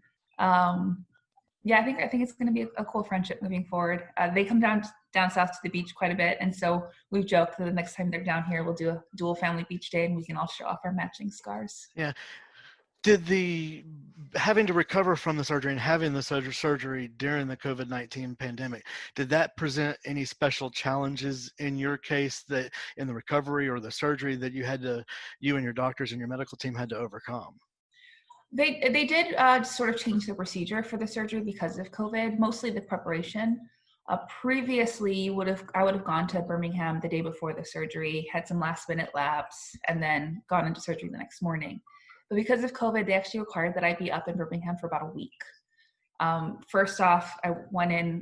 yeah, I think it's going to be a cool friendship moving forward. They come down south to the beach quite a bit, and so we've joked that the next time they're down here, we'll do a dual family beach day, and we can all show off our matching scars. Yeah. Did having to recover from the surgery and having the surgery during the COVID-19 pandemic, did that present any special challenges in your case, that in the recovery or the surgery, that you and your doctors and your medical team had to overcome? They did sort of change the procedure for the surgery because of COVID, mostly the preparation. Previously, I would have gone to Birmingham the day before the surgery, had some last minute labs, and then gone into surgery the next morning. But because of COVID, they actually required that I be up in Birmingham for about a week. First off, I went in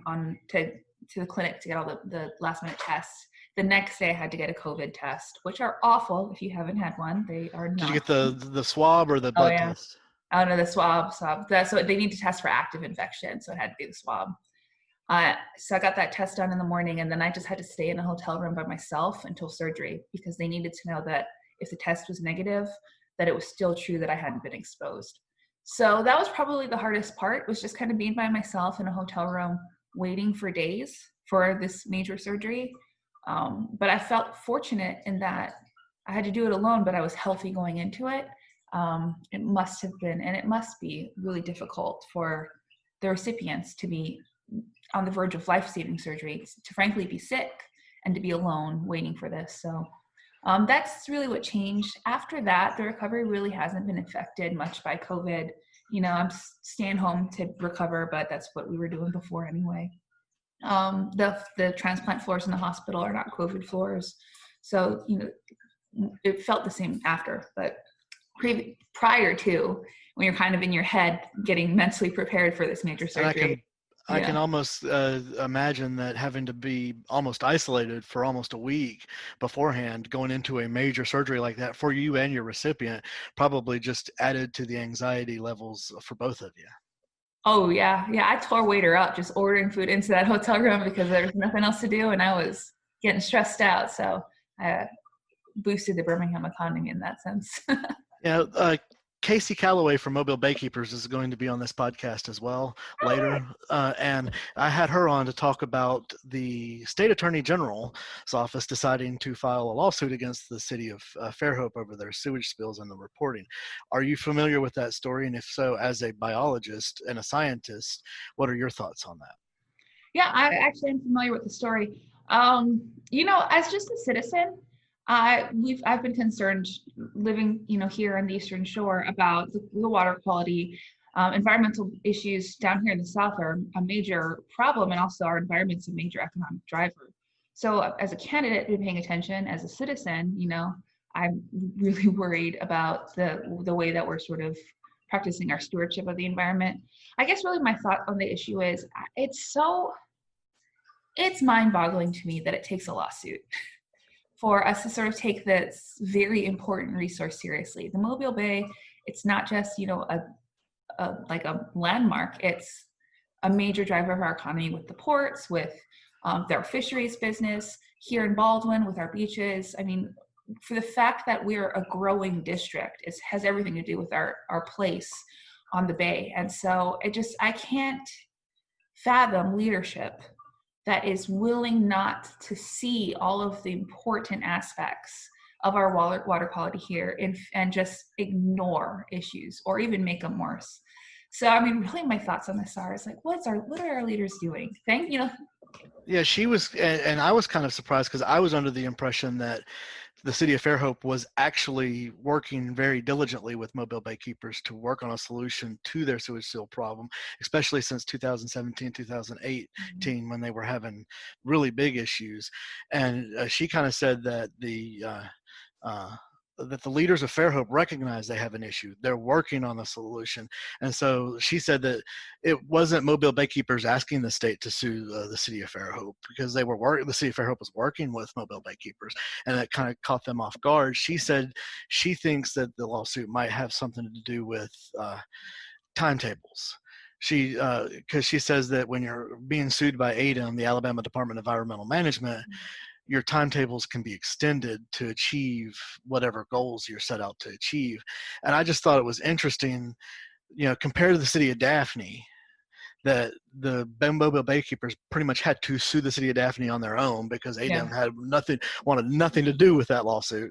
to the clinic to get all the last minute tests. The next day I had to get a COVID test, which are awful if you haven't had one. They are not. Did you get the swab or the blood test? Oh no, the swab. So they need to test for active infection, so it had to be the swab. So I got that test done in the morning, and then I just had to stay in a hotel room by myself until surgery, because they needed to know that if the test was negative, that it was still true that I hadn't been exposed. So that was probably the hardest part, was just kind of being by myself in a hotel room, waiting for days for this major surgery. But I felt fortunate in that I had to do it alone, but I was healthy going into it. It must have been, and it must be, really difficult for the recipients to be on the verge of life-saving surgery, to frankly be sick and to be alone waiting for this. So that's really what changed. After that, the recovery really hasn't been affected much by COVID. I'm staying home to recover, but that's what we were doing before anyway. The transplant floors in the hospital are not COVID floors. So, it felt the same after, but prior to, when you're kind of in your head getting mentally prepared for this major surgery. I can almost imagine that having to be almost isolated for almost a week beforehand, going into a major surgery like that for you and your recipient, probably just added to the anxiety levels for both of you. Oh yeah. I tore waiter up just ordering food into that hotel room because there was nothing else to do, and I was getting stressed out. So I boosted the Birmingham economy in that sense. Yeah, Casey Calloway from Mobile Baykeepers is going to be on this podcast as well later. And I had her on to talk about the state attorney general's office deciding to file a lawsuit against the city of Fairhope over their sewage spills and the reporting. Are you familiar with that story? And if so, as a biologist and a scientist, what are your thoughts on that? Yeah, I actually am familiar with the story. As just a citizen, I've been concerned living, here on the Eastern Shore about the water quality. Environmental issues down here in the South are a major problem, and also our environment's a major economic driver. So as a candidate, been paying attention. As a citizen, I'm really worried about the way that we're sort of practicing our stewardship of the environment. I guess really my thought on the issue is it's mind-boggling to me that it takes a lawsuit for us to sort of take this very important resource seriously. The Mobile Bay, it's not just, like a landmark, it's a major driver of our economy with the ports, with their fisheries business, here in Baldwin with our beaches. I mean, for the fact that we're a growing district, has everything to do with our place on the bay. And so I can't fathom leadership that is willing not to see all of the important aspects of our water quality here and just ignore issues or even make them worse. So, I mean, really my thoughts on this are, what are our leaders doing? Yeah, she was, and I was kind of surprised because I was under the impression that the city of Fairhope was actually working very diligently with Mobile Baykeepers to work on a solution to their sewage spill problem, especially since 2017, 2018, when they were having really big issues. And she kind of said that that the leaders of Fairhope recognize they have an issue. They're working on a solution. And so she said that it wasn't Mobile Baykeepers asking the state to sue the city of Fairhope, because the city of Fairhope was working with Mobile Baykeepers, and that kind of caught them off guard. She said she thinks that the lawsuit might have something to do with timetables. Because she says that when you're being sued by ADEM, the Alabama Department of Environmental Management, your timetables can be extended to achieve whatever goals you're set out to achieve. And I just thought it was interesting, compared to the city of Daphne, that the Mobile Baykeepers pretty much had to sue the city of Daphne on their own, because ADEM wanted nothing to do with that lawsuit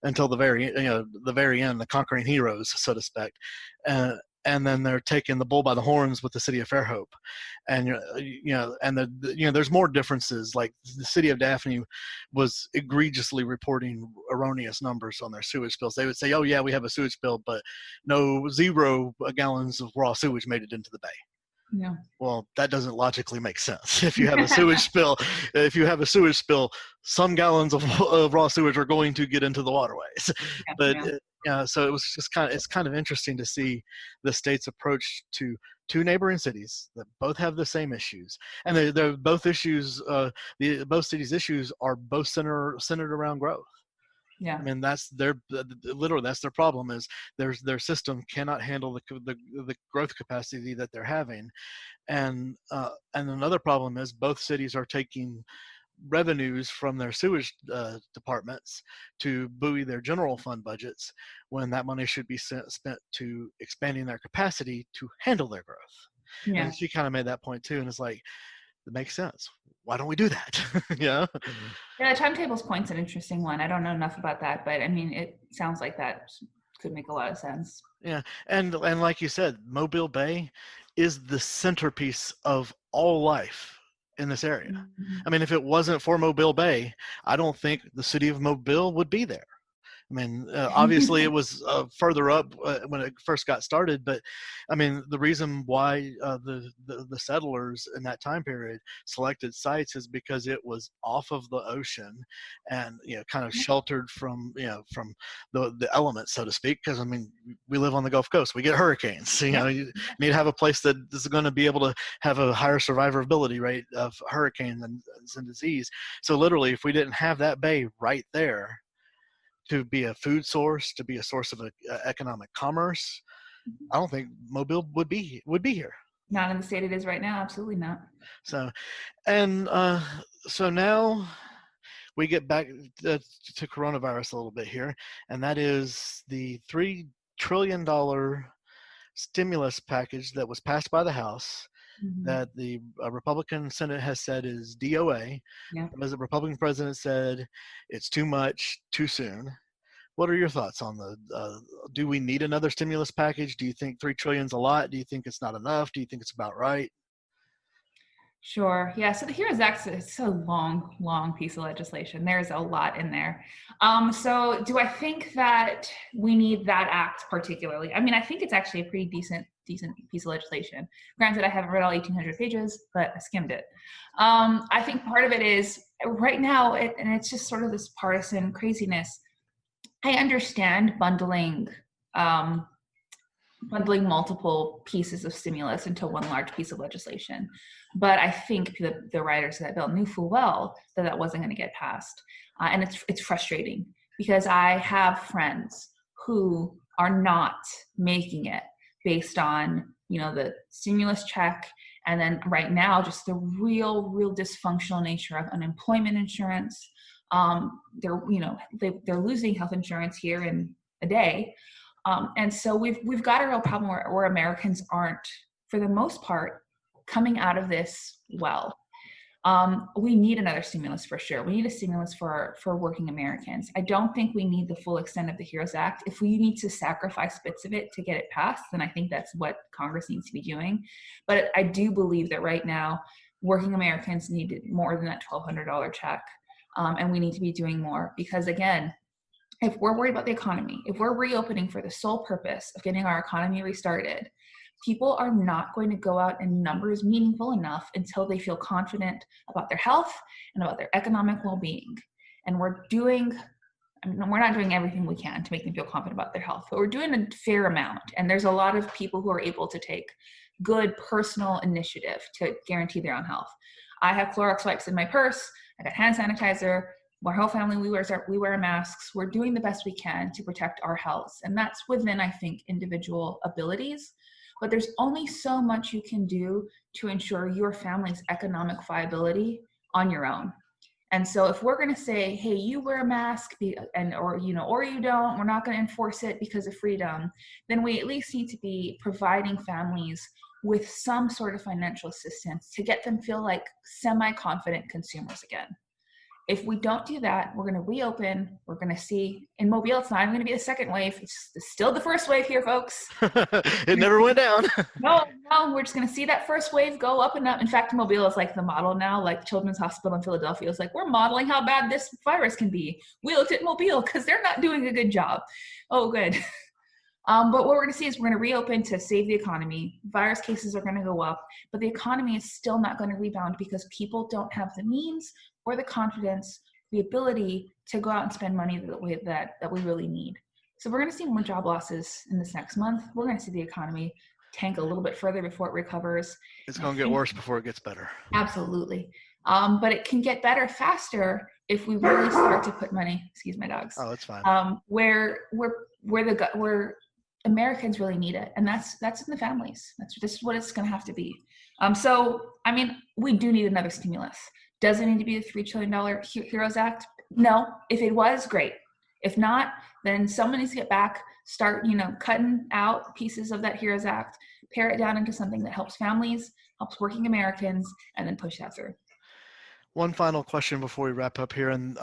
until the very end, the conquering heroes, so to speak. And then they're taking the bull by the horns with the city of Fairhope. And there's more differences. Like the city of Daphne was egregiously reporting erroneous numbers on their sewage spills. They would say, "Oh yeah, we have a sewage spill," but 0 gallons of raw sewage made it into the bay. Yeah. Well, that doesn't logically make sense. If you have a sewage spill, some gallons of raw sewage are going to get into the waterways. So it was just kind of interesting to see the state's approach to two neighboring cities that both have the same issues, and they're both issues. Both cities' issues are both centered around growth. Yeah. I mean, that's their problem, is their system cannot handle the growth capacity that they're having. And another problem is both cities are taking revenues from their sewage departments to buoy their general fund budgets, when that money should be spent to expanding their capacity to handle their growth. Yeah. And she kind of made that point too, and it's like, it makes sense. Why don't we do that? Yeah. Yeah, the timetables point's an interesting one. I don't know enough about that, but I mean, it sounds like that could make a lot of sense. Yeah, and like you said, Mobile Bay is the centerpiece of all life in this area. Mm-hmm. I mean, if it wasn't for Mobile Bay, I don't think the city of Mobile would be there. I mean, obviously it was further up when it first got started, but I mean, the reason why the settlers in that time period selected sites is because it was off of the ocean and, kind of sheltered from the elements, so to speak. Because I mean, we live on the Gulf Coast, we get hurricanes. You need to have a place that is going to be able to have a higher survivability rate of hurricane and disease. So literally, if we didn't have that bay right there to be a food source, to be a source of economic commerce, I don't think Mobile would be here. Not in the state it is right now. Absolutely not. So, and so now we get back to coronavirus a little bit here, and that is the $3 trillion stimulus package that was passed by the House that the Republican Senate has said is DOA. Yeah. As the Republican president said, it's too much, too soon. What are your thoughts on do we need another stimulus package? Do you think $3 trillion is a lot? Do you think it's not enough? Do you think it's about right? Sure. Yeah. So the HEROES Act is a long, long piece of legislation. There's a lot in there. So do I think that we need that act particularly? I mean, I think it's actually a pretty decent piece of legislation. Granted, I haven't read all 1,800 pages, but I skimmed it. I think part of it is right now, and it's just sort of this partisan craziness. I understand bundling multiple pieces of stimulus into one large piece of legislation. But I think the writers of that bill knew full well that that wasn't going to get passed. And it's frustrating because I have friends who are not making it based on, the stimulus check. And then right now, just the real dysfunctional nature of unemployment insurance. They're losing health insurance here in a day. And so we've got a real problem where Americans aren't, for the most part, coming out of this well. We need another stimulus for sure. We need a stimulus for working Americans. I don't think we need the full extent of the HEROES Act. If we need to sacrifice bits of it to get it passed, then I think that's what Congress needs to be doing. But I do believe that right now, working Americans need more than that $1,200 check. And we need to be doing more because, again, if we're worried about the economy, if we're reopening for the sole purpose of getting our economy restarted, people are not going to go out in numbers meaningful enough until they feel confident about their health and about their economic well-being. And we're not doing everything we can to make them feel confident about their health, but we're doing a fair amount. And there's a lot of people who are able to take good personal initiative to guarantee their own health. I have Clorox wipes in my purse. I got hand sanitizer. Our whole family, we wear masks. We're doing the best we can to protect our health. And that's within, I think, individual abilities. But there's only so much you can do to ensure your family's economic viability on your own. And so if we're going to say, hey, you wear a mask or you don't, we're not going to enforce it because of freedom, then we at least need to be providing families with some sort of financial assistance to get them feel like semi-confident consumers again. If we don't do that, we're going to reopen. We're going to see in Mobile, it's not even going to be a second wave. It's still the first wave here, folks. It never went down. No, we're just going to see that first wave go up and up. In fact, Mobile is like the model now, like Children's Hospital in Philadelphia is like, we're modeling how bad this virus can be. We looked at Mobile because they're not doing a good job. Oh, good. But what we're going to see is we're going to reopen to save the economy. Virus cases are going to go up, but the economy is still not going to rebound because people don't have the means or the confidence, the ability to go out and spend money the way that we really need. So we're going to see more job losses in this next month. We're going to see the economy tank a little bit further before it recovers. It's going to get worse before it gets better. Absolutely. But it can get better faster if we really start to put money, excuse my dogs. Oh, that's fine. Where Americans really need it. And that's in the families. This is what it's going to have to be. We do need another stimulus. Does it need to be a $3 trillion HEROES Act? No. If it was, great. If not, then someone needs to get back, start, cutting out pieces of that HEROES Act, pare it down into something that helps families, helps working Americans, and then push that through. One final question before we wrap up here. And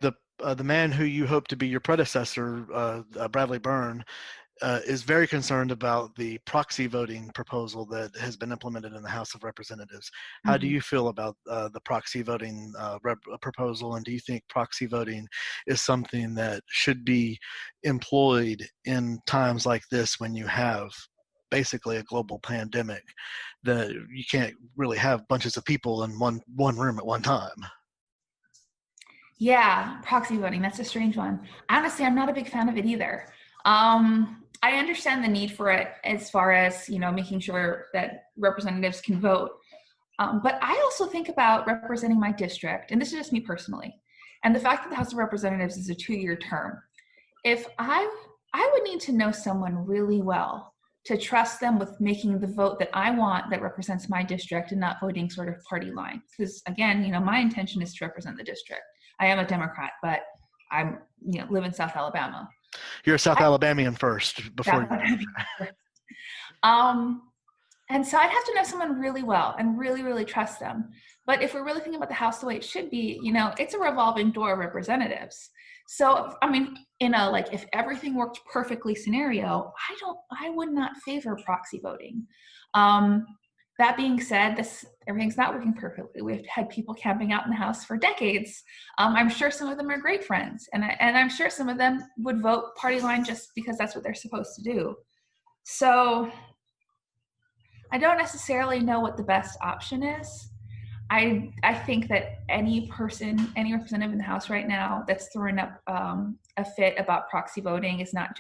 the man who you hope to be your predecessor, Bradley Byrne, is very concerned about the proxy voting proposal that has been implemented in the House of Representatives. How do you feel about the proxy voting proposal, and do you think proxy voting is something that should be employed in times like this when you have basically a global pandemic that you can't really have bunches of people in one room at one time? Yeah, proxy voting, that's a strange one. Honestly, I'm not a big fan of it either. I understand the need for it as far as, making sure that representatives can vote. But I also think about representing my district, and this is just me personally, and the fact that the House of Representatives is a 2-year term. If I would need to know someone really well to trust them with making the vote that I want that represents my district and not voting sort of party line. Because again, my intention is to represent the district. I am a Democrat, but I'm, live in South Alabama. You're a South Alabamian first before. And so I'd have to know someone really well and really, really trust them. But if we're really thinking about the House the way it should be, it's a revolving door of representatives. So, I mean, if everything worked perfectly scenario, I would not favor proxy voting. That being said, everything's not working perfectly. We've had people camping out in the House for decades. I'm sure some of them are great friends, and I'm sure some of them would vote party line just because that's what they're supposed to do. So I don't necessarily know what the best option is. I think that any representative in the House right now that's throwing up a fit about proxy voting is not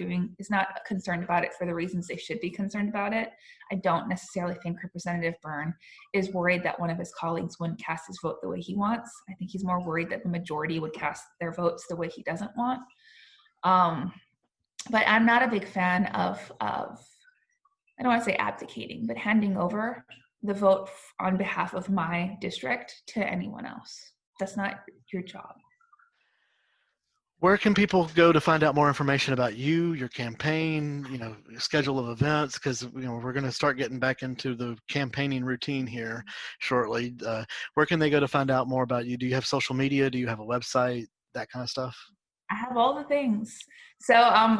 concerned about it for the reasons they should be concerned about it. I don't necessarily think Representative Byrne is worried that one of his colleagues wouldn't cast his vote the way he wants. I think he's more worried that the majority would cast their votes the way he doesn't want. But I'm not a big fan of I don't want to say abdicating, but handing over the vote on behalf of my district to anyone else. That's not your job. Where can people go to find out more information about you, your campaign, schedule of events? Because we're going to start getting back into the campaigning routine here shortly. Where can they go to find out more about you? Do you have social media? Do you have a website? That kind of stuff? I have all the things. So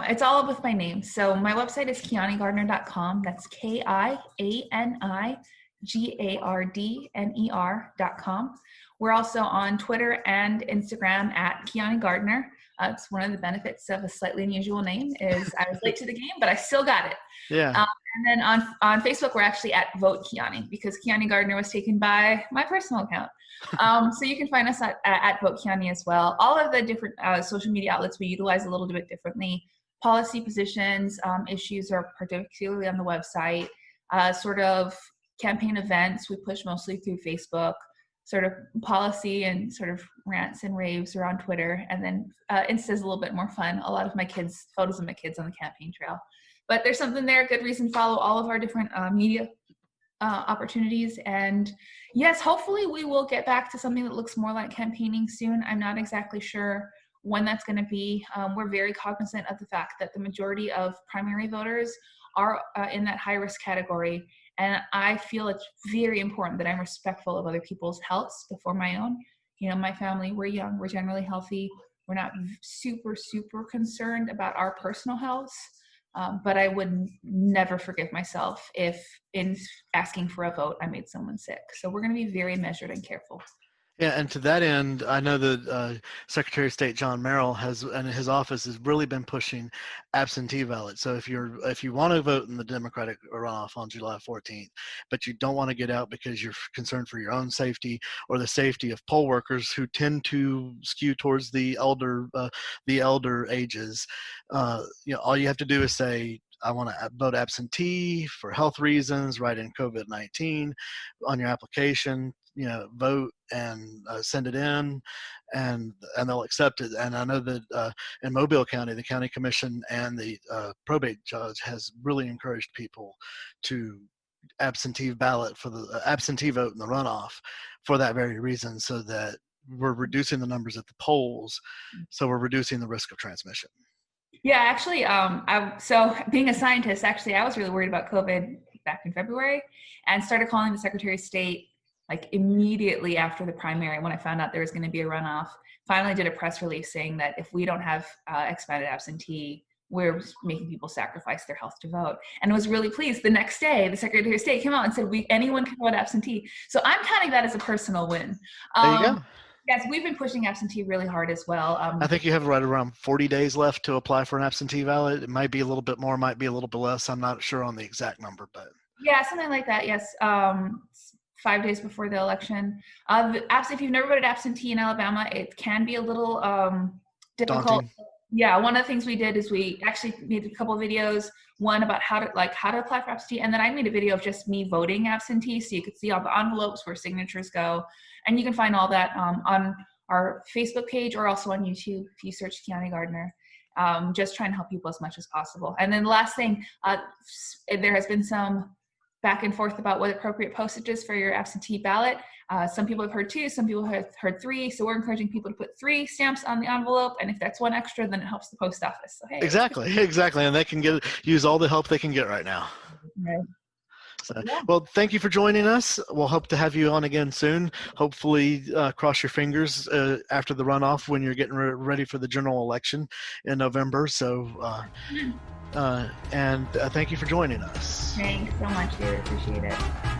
it's all up with my name. So my website is KianiGardner.com. That's KianiGardner.com. We're also on Twitter and Instagram at Kiani Gardner. It's one of the benefits of a slightly unusual name is I was late to the game, but I still got it. Yeah. And then on Facebook, we're actually at Vote Kiani because Kiani Gardner was taken by my personal account. So you can find us at Vote Kiani as well. All of the different social media outlets we utilize a little bit differently. Policy positions, issues are particularly on the website. Sort of campaign events we push mostly through Facebook. Sort of policy and sort of rants and raves are on Twitter. And then Insta's a little bit more fun. A lot of photos of my kids on the campaign trail. But there's something there, good reason to follow all of our different media opportunities. And yes, hopefully we will get back to something that looks more like campaigning soon. I'm not exactly sure when that's going to be. We're very cognizant of the fact that the majority of primary voters are in that high risk category. And I feel it's very important that I'm respectful of other people's healths before my own. My family, we're young, we're generally healthy. We're not super, super concerned about our personal health. But I would never forgive myself if in asking for a vote, I made someone sick. So we're going to be very measured and careful. Yeah, and to that end, I know that Secretary of State John Merrill and his office has really been pushing absentee ballots. So if you want to vote in the Democratic runoff on July 14th, but you don't want to get out because you're concerned for your own safety or the safety of poll workers who tend to skew towards the elder ages, all you have to do is say, I want to vote absentee for health reasons, write in COVID-19 on your application, vote and send it in, and they'll accept it. And I know that in Mobile County, the county commission and the probate judge has really encouraged people to absentee ballot for the absentee vote in the runoff for that very reason, so that we're reducing the numbers at the polls, so we're reducing the risk of transmission. Yeah, actually, so being a scientist, actually, I was really worried about COVID back in February and started calling the Secretary of State like immediately after the primary when I found out there was going to be a runoff. Finally did a press release saying that if we don't have expanded absentee, we're making people sacrifice their health to vote. And was really pleased. The next day, the Secretary of State came out and said, anyone can vote absentee. So I'm counting that as a personal win. There you go. Yes, we've been pushing absentee really hard as well. I think you have right around 40 days left to apply for an absentee ballot. It might be a little bit more, might be a little bit less. I'm not sure on the exact number, but. Yeah, something like that, yes. 5 days before the election. If you've never voted absentee in Alabama, it can be a little difficult. Daunting. Yeah, one of the things we did is we actually made a couple of videos, one about how to apply for absentee, and then I made a video of just me voting absentee, so you could see all the envelopes where signatures go, and you can find all that on our Facebook page or also on YouTube if you search Kiani Gardner. Just trying to help people as much as possible. And then the last thing, there has been some back and forth about what appropriate postage is for your absentee ballot. Some people have heard 2, some people have heard 3. So we're encouraging people to put 3 stamps on the envelope. And if that's 1 extra, then it helps the post office. So, hey. Exactly. And they can use all the help they can get right now. Right. So, well, thank you for joining us. We'll hope to have you on again soon. Hopefully, cross your fingers after the runoff when you're getting ready for the general election in November. So, and thank you for joining us. Thanks so much, dude. Appreciate it.